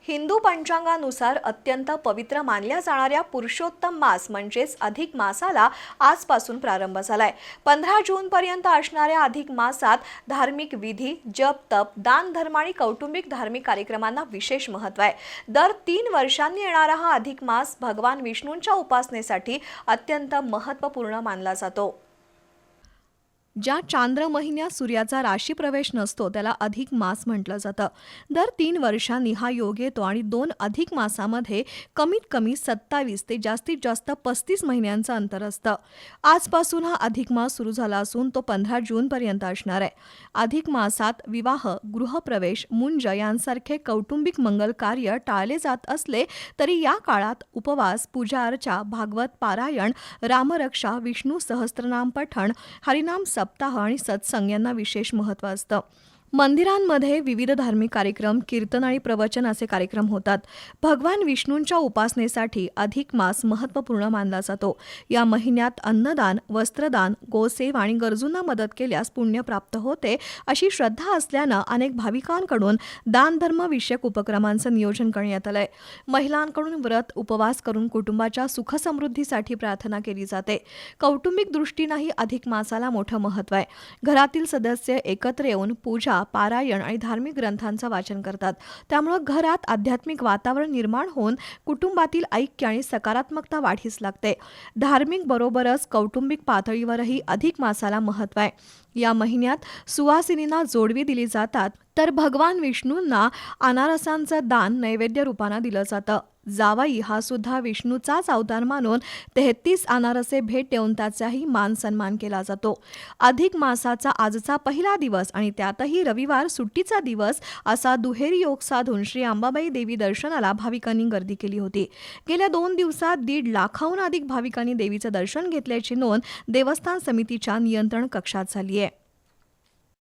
हिंदू पंचांगानुसार अत्यंत पवित्र मानल्या जाणाऱ्या पुरुषोत्तम मास म्हणजेच अधिक मासाला आजपासून प्रारंभ झालाय। 15 जून पर्यंत असणाऱ्या अधिक मासात धार्मिक विधी, जप, तप, दान, धर्म आणि कौटुंबिक धार्मिक कार्यक्रमांना विशेष महत्त्व आहे। दर 3 वर्षांनी येणारा हा अधिक मास भगवान विष्णूंच्या उपासनेसाठी अत्यंत महत्त्वपूर्ण मानला जातो। ज्या चांद्र महिन्यात सूर्याचा राशी प्रवेश नसतो त्याला अधिक मास म्हटलं जातं। दर 3 वर्षांनी हा योग येतो आणि 2 अधिक मासामध्ये कमीत कमी 27 ते जास्तीत जास्त 35 महिन्यांचं अंतर असतं। आजपासून हा अधिक मास सुरू झाला असून तो 15 जून पर्यंत असणार आहे। अधिक मासात विवाह, गृहप्रवेश, मुंज यांसारखे कौटुंबिक मंगल कार्य टाळले जात असले तरी या काळात उपवास, पूजा अर्चा, भागवत पारायण, रामरक्षा, विष्णू सहस्त्रनाम पठण, हरिनाम सप्ताह आणि सत्संग यांना विशेष महत्त्व असतं। मंदिरांमध्ये विविध धार्मिक कार्यक्रम, कीर्तन आणि प्रवचन असे कार्यक्रम होतात। भगवान विष्णूंच्या उपासनेसाठी अधिक मास महत्त्वपूर्ण मानला जातो। या महिन्यात अन्नदान, वस्त्रदान, गोसेवा आणि गरजूंना मदत केल्यास पुण्य प्राप्त होते अशी श्रद्धा असल्यानं अनेक भाविकांकडून दानधर्म विषयक उपक्रमांचं नियोजन करण्यात आलंय। महिलांकडून व्रत, उपवास करून कुटुंबाच्या सुखसमृद्धीसाठी प्रार्थना केली जाते। कौटुंबिक दृष्टीनंही अधिक मासाला मोठं महत्त्व आहे। घरातील सदस्य एकत्र येऊन पूजा, पारायण आणि धार्मिक ग्रंथांचं वाचन करतात। त्यामुळे घरात आध्यात्मिक वातावरण निर्माण होऊन कुटुंबातील ऐक्य आणि सकारात्मकता वाढीस लागते। धार्मिक बरोबरच कौटुंबिक पातळीवरही अधिक मासाला महत्त्व आहे। या महिन्यात सुवासिनींना जोडवी दिली जातात तर भगवान विष्णूंना अनारसांचं दान नैवेद्य रूपानं दिलं जातं। जावई हा सुद्धा विष्णूचाच अवतार मानून 33 अनारसे भेट देऊन त्याचाही मान सन्मान केला जातो। अधिक मासाचा आजचा पहिला दिवस आणि त्यातही रविवार सुट्टीचा दिवस असा दुहेरी योग साधून श्री अंबाबाई देवी दर्शनाला भाविकांनी गर्दी केली होती। गेल्या 2 दिवसात 1.5 लाखाहून अधिक भाविकांनी देवीचं दर्शन घेतल्याची नोंद देवस्थान समितीच्या नियंत्रण कक्षात झाली आहे।